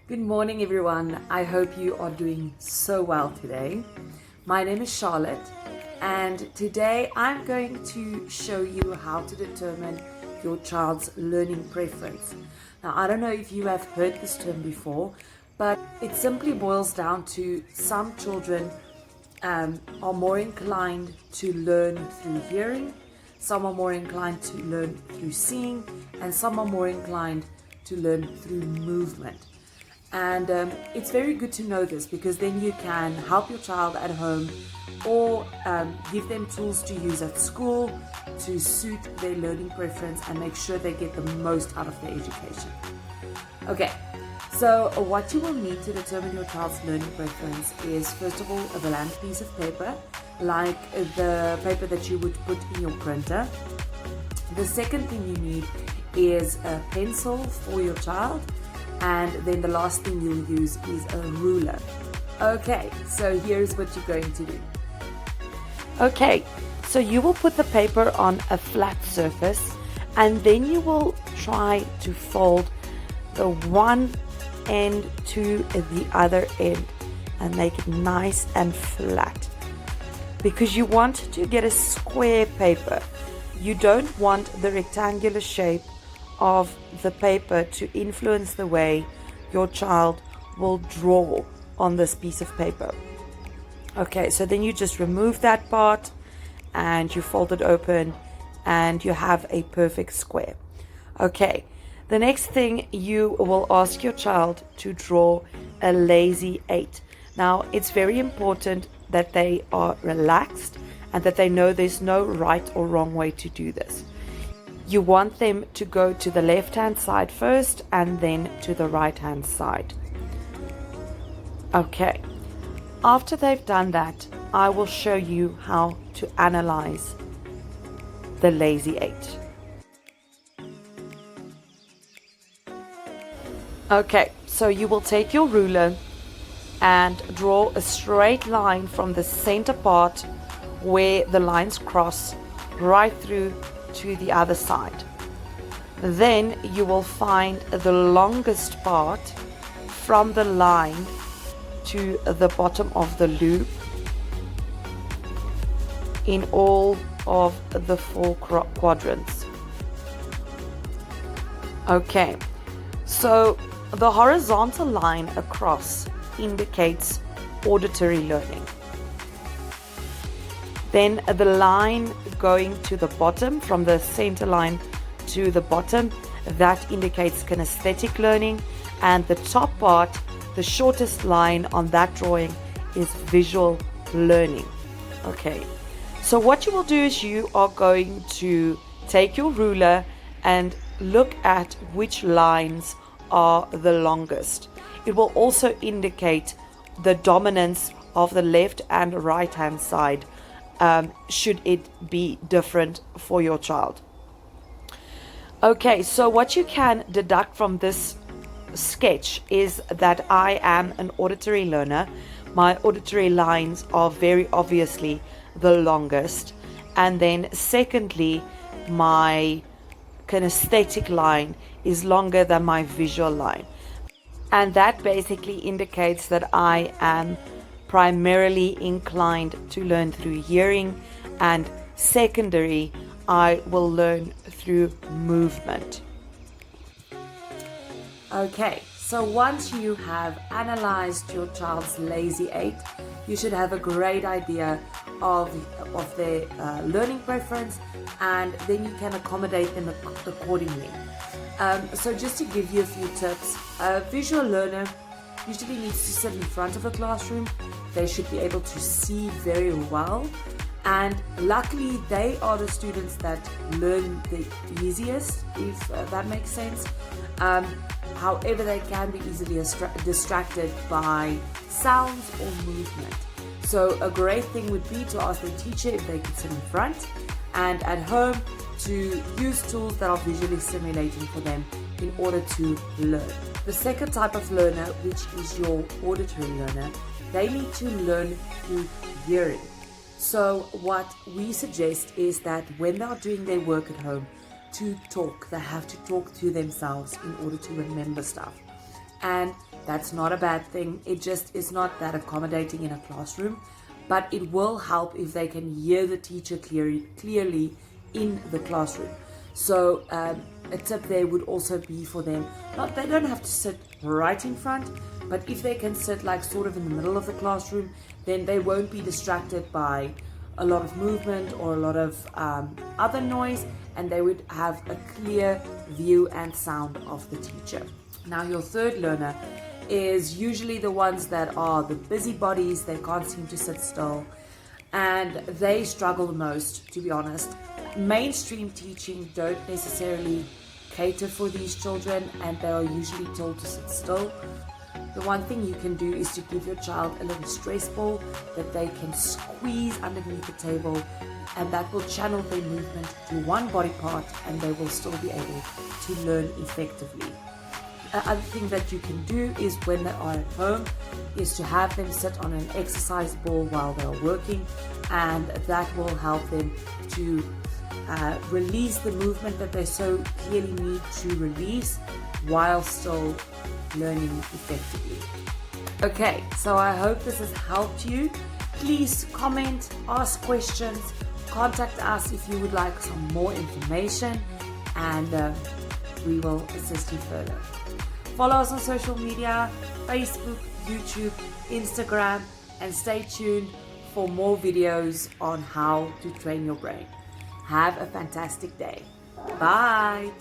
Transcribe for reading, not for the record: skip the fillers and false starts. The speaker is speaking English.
Good morning, everyone. I hope you are doing so well today. My name is Charlotte, and today I'm going to show you how to determine your child's learning preference. Now, I don't know if you have heard this term before, but it simply boils down to some children are more inclined to learn through hearing, some are more inclined to learn through seeing, and some are more inclined to learn through movement. And it's very good to know this because then you can help your child at home or give them tools to use at school to suit their learning preference and make sure they get the most out of their education. Okay, so what you will need to determine your child's learning preference is, first of all, a blank piece of paper, like the paper that you would put in your printer. The second thing you need is a pencil for your child. And then the last thing you'll use is a ruler. Okay, so here's what you're going to do. Okay, so you will put the paper on a flat surface and then you will try to fold the one end to the other end and make it nice and flat. Because you want to get a square paper. You don't want the rectangular shape of the paper to influence the way your child will draw on this piece of paper. Okay, so then you just remove that part and you fold it open and you have a perfect square. Okay, the next thing you will ask your child to draw a lazy 8. Now, it's very important that they are relaxed and that they know there's no right or wrong way to do this. You want them to go to the left-hand side first and then to the right-hand side. Okay, after they've done that, I will show you how to analyze the lazy 8. Okay, so you will take your ruler and draw a straight line from the center part where the lines cross right through to the other side. Then you will find the longest part from the line to the bottom of the loop in all of the 4 quadrants. Okay, so the horizontal line across indicates auditory learning. Then the line going to the bottom, from the center line to the bottom, that indicates kinesthetic learning. And the top part, the shortest line on that drawing, is visual learning. Okay, so what you will do is you are going to take your ruler and look at which lines are the longest. It will also indicate the dominance of the left and right hand side, should it be different for your child. Okay, so what you can deduct from this sketch is that I am an auditory learner. My auditory lines are very obviously the longest. And then secondly, my kinesthetic line is longer than my visual line. And that basically indicates that I am primarily inclined to learn through hearing, and secondary, I will learn through movement. Okay, so once you have analyzed your child's lazy 8, you should have a great idea of their learning preference, and then you can accommodate them accordingly. So just to give you a few tips, a visual learner usually needs to sit in front of the classroom. They should be able to see very well, and luckily they are the students that learn the easiest, if that makes sense. However, they can be easily distracted by sounds or movement. So a great thing would be to ask the teacher if they could sit in front, and at home to use tools that are visually stimulating for them in order to learn. The second type of learner, which is your auditory learner, they need to learn through hearing. So what we suggest is that when they are doing their work at home, to talk, they have to talk to themselves in order to remember stuff. and that's not a bad thing. It just is not that accommodating in a classroom, but it will help if they can hear the teacher clearly in the classroom. So a tip there would also be for them, they don't have to sit right in front, but if they can sit like sort of in the middle of the classroom, then they won't be distracted by a lot of movement or a lot of other noise, and they would have a clear view and sound of the teacher. Now your third learner is usually the ones that are the busybodies. They can't seem to sit still, and they struggle the most, to be honest. Mainstream teaching don't necessarily cater for these children, and they are usually told to sit still. The one thing you can do is to give your child a little stress ball that they can squeeze underneath the table, and that will channel their movement to one body part, and they will still be able to learn effectively. The other thing that you can do is when they are at home is to have them sit on an exercise ball while they are working, and that will help them to release the movement that they so clearly need to release while still learning effectively. Okay, so I hope this has helped you. Please comment, ask questions, contact us if you would like some more information, and we will assist you further. Follow us on social media, Facebook, YouTube, Instagram, and stay tuned for more videos on how to train your brain. Have a fantastic day. Bye.